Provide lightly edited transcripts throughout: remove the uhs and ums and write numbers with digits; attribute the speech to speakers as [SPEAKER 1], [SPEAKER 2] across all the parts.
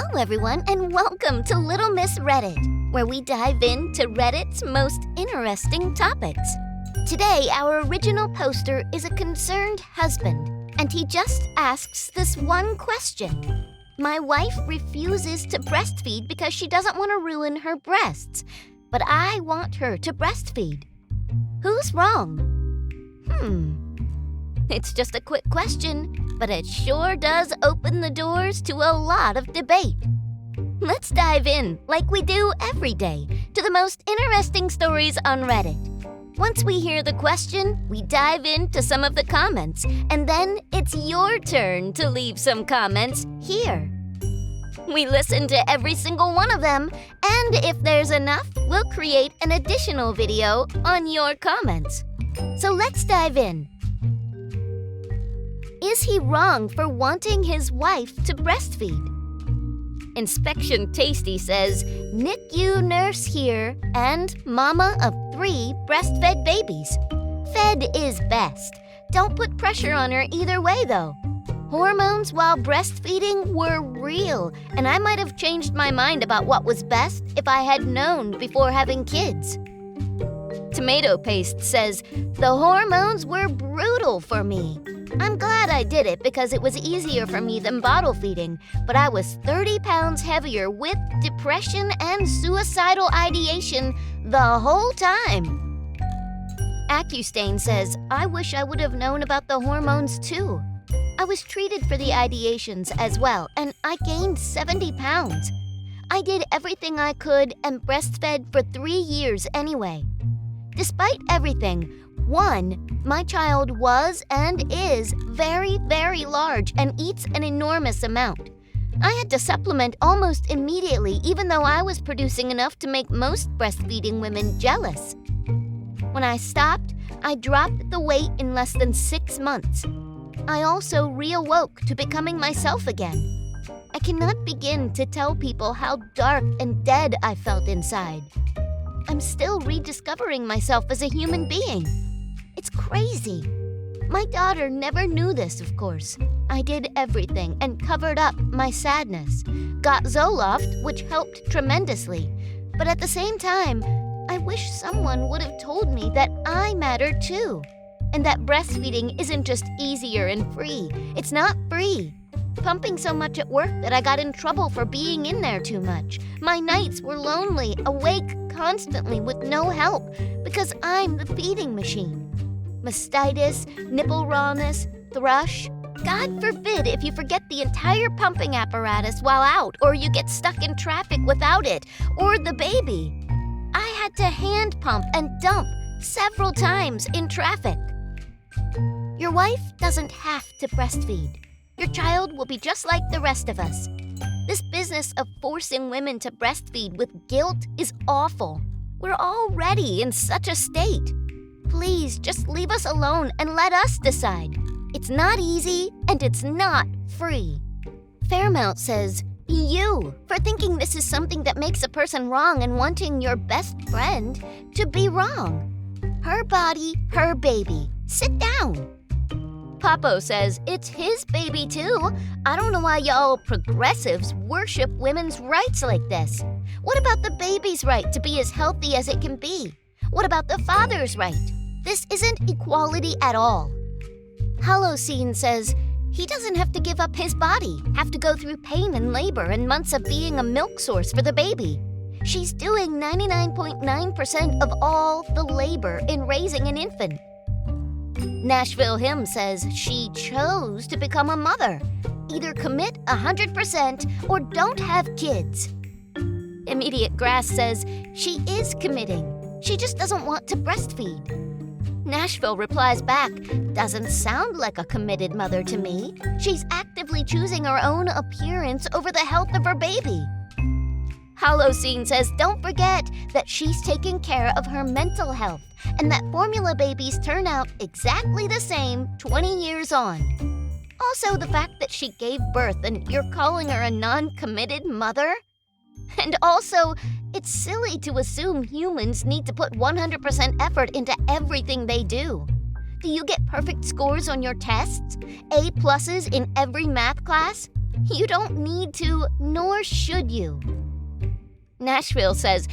[SPEAKER 1] Hello everyone and welcome to Little Miss Reddit, where we dive into Reddit's most interesting topics. Today, our original poster is a concerned husband, and he just asks this one question. My wife refuses to breastfeed because she doesn't want to ruin her breasts, but I want her to breastfeed. Who's wrong? It's just a quick question, but it sure does open the doors to a lot of debate. Let's dive in, like we do every day, to the most interesting stories on Reddit. Once we hear the question, we dive into some of the comments, and then it's your turn to leave some comments here. We listen to every single one of them, and if there's enough, we'll create an additional video on your comments. So let's dive in. Is he wrong for wanting his wife to breastfeed? Inspection Tasty says, NICU nurse here and mama of 3 breastfed babies. Fed is best. Don't put pressure on her either way though. Hormones while breastfeeding were real, and I might have changed my mind about what was best if I had known before having kids. Tomato Paste says, the hormones were brutal for me. I'm glad I did it because it was easier for me than bottle feeding, but I was 30 pounds heavier with depression and suicidal ideation the whole time. Accustain says, I wish I would have known about the hormones too. I was treated for the ideations as well, and I gained 70 pounds. I did everything I could and breastfed for 3 years anyway. Despite everything, 1, my child was and is very, very large and eats an enormous amount. I had to supplement almost immediately, even though I was producing enough to make most breastfeeding women jealous. When I stopped, I dropped the weight in less than 6 months. I also reawoke to becoming myself again. I cannot begin to tell people how dark and dead I felt inside. I'm still rediscovering myself as a human being. It's crazy. My daughter never knew this, of course. I did everything and covered up my sadness. Got Zoloft, which helped tremendously. But at the same time, I wish someone would have told me that I matter too. And that breastfeeding isn't just easier and free. It's not free. Pumping so much at work that I got in trouble for being in there too much. My nights were lonely, awake constantly with no help, because I'm the feeding machine. Mastitis, nipple rawness, thrush. God forbid if you forget the entire pumping apparatus while out, or you get stuck in traffic without it, or the baby. I had to hand pump and dump several times in traffic. Your wife doesn't have to breastfeed. Your child will be just like the rest of us. This business of forcing women to breastfeed with guilt is awful. We're already in such a state. Please just leave us alone and let us decide. It's not easy and it's not free. Fairmount says, you, for thinking this is something that makes a person wrong and wanting your best friend to be wrong. Her body, her baby. Sit down. Papo says, it's his baby too. I don't know why y'all progressives worship women's rights like this. What about the baby's right to be as healthy as it can be? What about the father's right? This isn't equality at all. Holocene says, he doesn't have to give up his body, have to go through pain and labor and months of being a milk source for the baby. She's doing 99.9% of all the labor in raising an infant. Nashville Hymn says she chose to become a mother. Either commit 100% or don't have kids. Immediate Grass says she is committing. She just doesn't want to breastfeed. Nashville replies back, doesn't sound like a committed mother to me. She's actively choosing her own appearance over the health of her baby. Holocene says don't forget that she's taking care of her mental health and that formula babies turn out exactly the same 20 years on. Also, the fact that she gave birth and you're calling her a non-committed mother? And also, it's silly to assume humans need to put 100% effort into everything they do. Do you get perfect scores on your tests? A pluses in every math class? You don't need to, nor should you. Nashville says,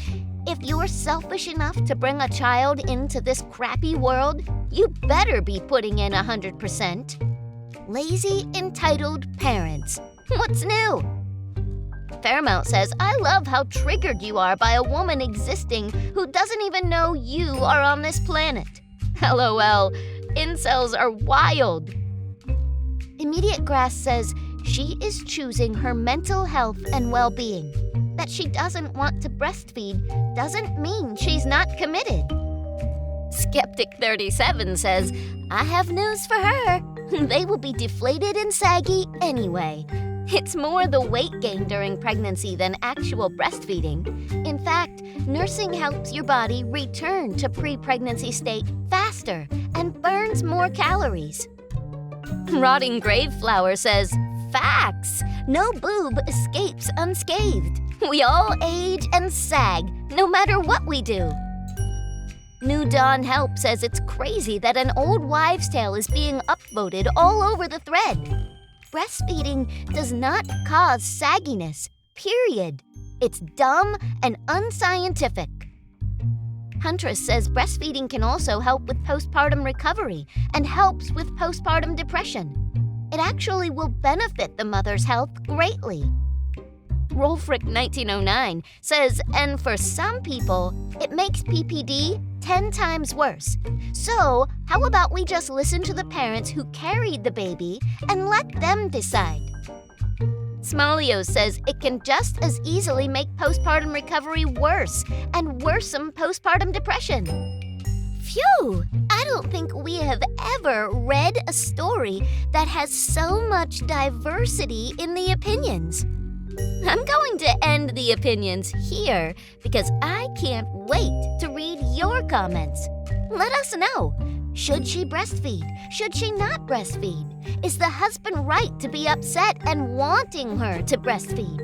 [SPEAKER 1] if you're selfish enough to bring a child into this crappy world, you better be putting in 100%. Lazy, entitled parents. What's new? Fairmount says, I love how triggered you are by a woman existing who doesn't even know you are on this planet. LOL, incels are wild. Immediate Grass says, she is choosing her mental health and well-being. That she doesn't want to breastfeed doesn't mean she's not committed. Skeptic 37 says, I have news for her. They will be deflated and saggy anyway. It's more the weight gain during pregnancy than actual breastfeeding. In fact, nursing helps your body return to pre-pregnancy state faster and burns more calories. Rotting Grave Flower says, facts! No boob escapes unscathed. We all age and sag, no matter what we do. New Dawn Help says it's crazy that an old wives' tale is being upvoted all over the thread. Breastfeeding does not cause sagginess, period. It's dumb and unscientific. Huntress says breastfeeding can also help with postpartum recovery and helps with postpartum depression. It actually will benefit the mother's health greatly. Rolfrick 1909 says, and for some people, it makes PPD 10 times worse. So, how about we just listen to the parents who carried the baby and let them decide? Smallio says it can just as easily make postpartum recovery worse and worsen postpartum depression. Phew! I don't think we have ever read a story that has so much diversity in the opinions. I'm going to end the opinions here because I can't wait to read your comments. Let us know. Should she breastfeed? Should she not breastfeed? Is the husband right to be upset and wanting her to breastfeed?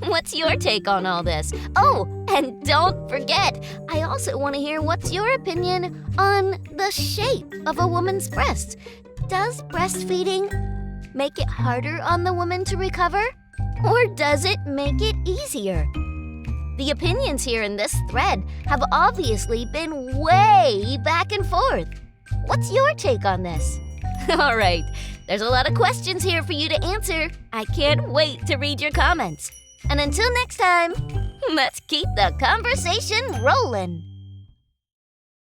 [SPEAKER 1] What's your take on all this? Oh, and don't forget, I also want to hear what's your opinion on the shape of a woman's breast. Does breastfeeding make it harder on the woman to recover? Or does it make it easier? The opinions here in this thread have obviously been way back and forth. What's your take on this? All right, there's a lot of questions here for you to answer. I can't wait to read your comments. And until next time, let's keep the conversation rolling.